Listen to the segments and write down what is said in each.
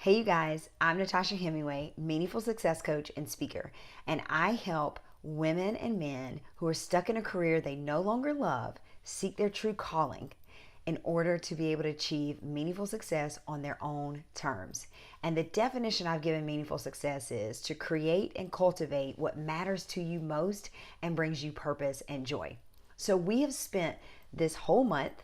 Hey, you guys, I'm Natasha Hemingway, meaningful success coach and speaker, and I help women and men who are stuck in a career they no longer love seek their true calling in order to be able to achieve meaningful success on their own terms. And the definition I've given meaningful success is to create and cultivate what matters to you most and brings you purpose and joy. So we have spent this whole month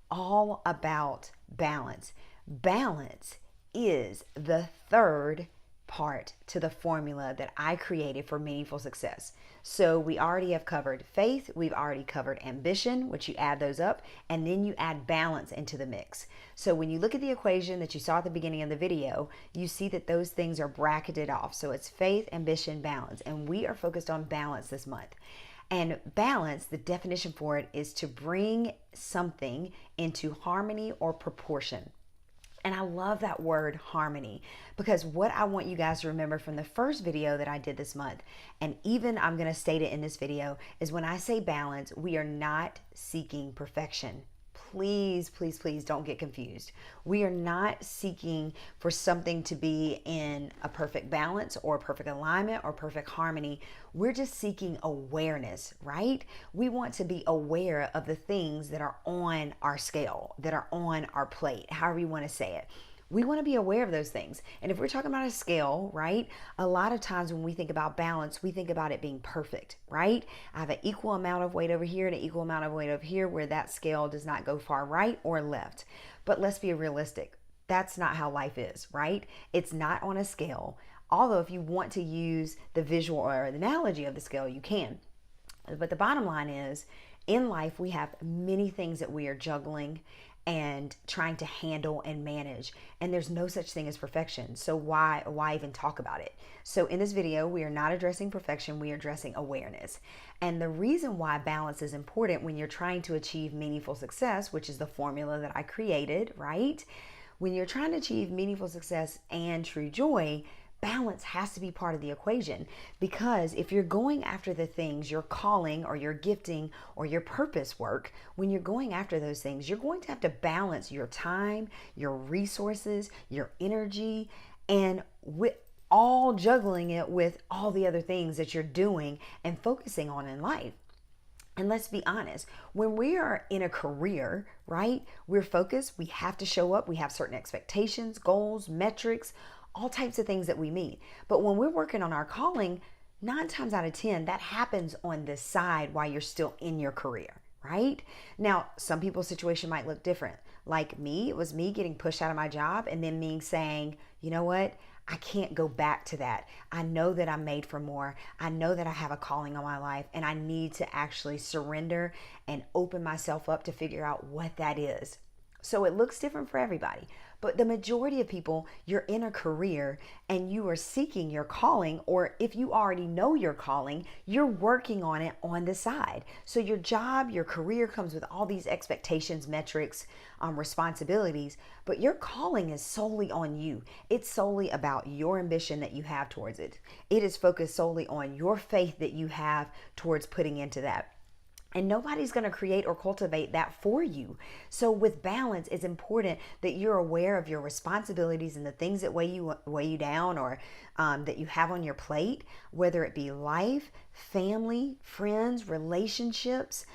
all about balance. Balance is the third part to the formula that I created for meaningful success. So we already have covered faith, we've already covered ambition, which you add those up, and then you add balance into the mix. So when you look at the equation that you saw at the beginning of the video, you see that those things are bracketed off. So it's faith, ambition, balance, and we are focused on balance this month. And balance, the definition for it is to bring something into harmony or proportion. And I love that word harmony, because what I want you guys to remember from the first video that I did this month, and even I'm going to state it in this video, is when I say balance, we are not seeking perfection. Please, please, please don't get confused. We are not seeking for something to be in a perfect balance or perfect alignment or perfect harmony. We're just seeking awareness, right? We want to be aware of the things that are on our scale, that are on our plate, however you want to say it. We want to be aware of those things. And if we're talking about a scale, right, a lot of times when we think about balance, we think about it being perfect, right? I have an equal amount of weight over here and an equal amount of weight over here, where that scale does not go far right or left. But let's be realistic. That's not how life is, right? It's not on a scale. Although if you want to use the visual or the analogy of the scale, you can. But the bottom line is, in life, we have many things that we are juggling and trying to handle and manage, and there's no such thing as perfection. So why even talk about it? So in this video, we are not addressing perfection, we are addressing awareness. And the reason why balance is important when you're trying to achieve meaningful success, which is the formula that I created, right? When you're trying to achieve meaningful success and true joy, balance has to be part of the equation. Because if you're going after the things, your calling or your gifting or your purpose work, when you're going after those things, you're going to have to balance your time, your resources, your energy, and with all juggling it with all the other things that you're doing and focusing on in life. And let's be honest, when we are in a career, right, we're focused, we have to show up, we have certain expectations, goals, metrics, all types of things that we meet. But when we're working on our calling, 9 times out of 10, that happens on the side while you're still in your career, right? Now, some people's situation might look different. Like me, it was me getting pushed out of my job and then me saying, you know what? I can't go back to that. I know that I'm made for more. I know that I have a calling on my life, and I need to actually surrender and open myself up to figure out what that is. So it looks different for everybody. But the majority of people, you're in a career and you are seeking your calling, or if you already know your calling, you're working on it on the side. So your job, your career comes with all these expectations, metrics, responsibilities, but your calling is solely on you. It's solely about your ambition that you have towards it. It is focused solely on your faith that you have towards putting into that. And nobody's going to create or cultivate that for you. So with balance, it's important that you're aware of your responsibilities and the things that weigh you down, or that you have on your plate, whether it be life, family, friends, relationships,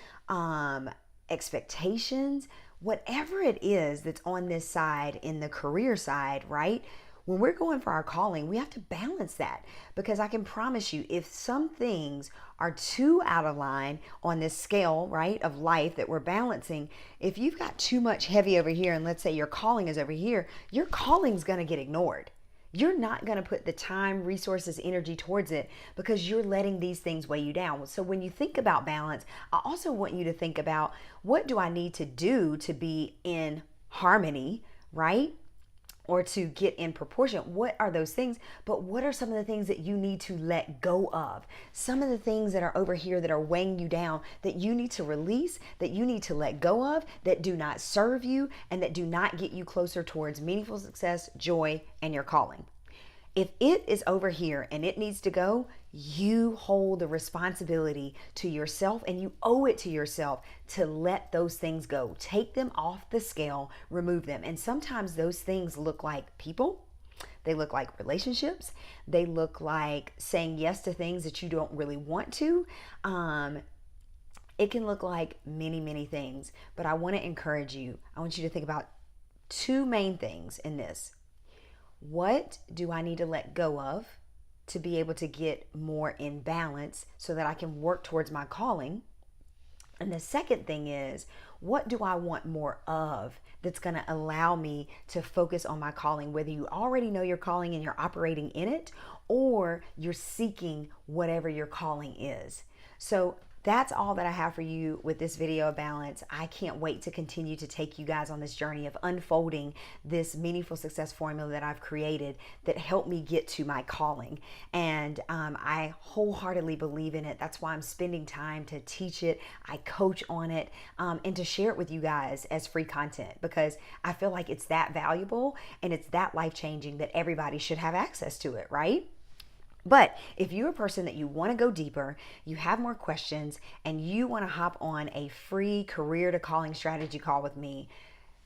expectations, whatever it is that's on this side, in the career side, right? When we're going for our calling, we have to balance that, because I can promise you, if some things are too out of line on this scale, right, of life that we're balancing, if you've got too much heavy over here, and let's say your calling is over here, your calling's going to get ignored. You're not going to put the time, resources, energy towards it, because you're letting these things weigh you down. So when you think about balance, I also want you to think about, what do I need to do to be in harmony, right? Or to get in proportion. What are those things? But what are some of the things that you need to let go of? Some of the things that are over here that are weighing you down, that you need to release, that you need to let go of, that do not serve you and that do not get you closer towards meaningful success, joy, and your calling. If it is over here and it needs to go, you hold the responsibility to yourself, and you owe it to yourself to let those things go. Take them off the scale, remove them. And sometimes those things look like people. They look like relationships. They look like saying yes to things that you don't really want to. It can look like many, many things, but I want to encourage you. I want you to think about two main things in this. What do I need to let go of to be able to get more in balance so that I can work towards my calling? And the second thing is, what do I want more of that's going to allow me to focus on my calling, whether you already know your calling and you're operating in it, or you're seeking whatever your calling is. So that's all that I have for you with this video of balance. I can't wait to continue to take you guys on this journey of unfolding this meaningful success formula that I've created that helped me get to my calling. And I wholeheartedly believe in it. That's why I'm spending time to teach it. I coach on it and to share it with you guys as free content, because I feel like it's that valuable and it's that life-changing that everybody should have access to it, right? But if you're a person that you want to go deeper, you have more questions, and you want to hop on a free career to calling strategy call with me,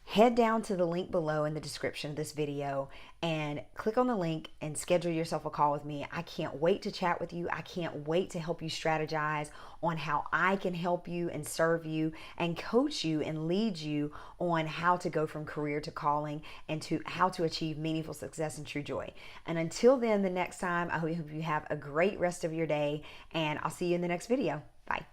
head down to the link below in the description of this video and click on the link and schedule yourself a call with me. I can't wait to chat with you. I can't wait to help you strategize on how I can help you and serve you and coach you and lead you on how to go from career to calling and to how to achieve meaningful success and true joy. And until then, the next time, I hope you have a great rest of your day, and I'll see you in the next video. Bye.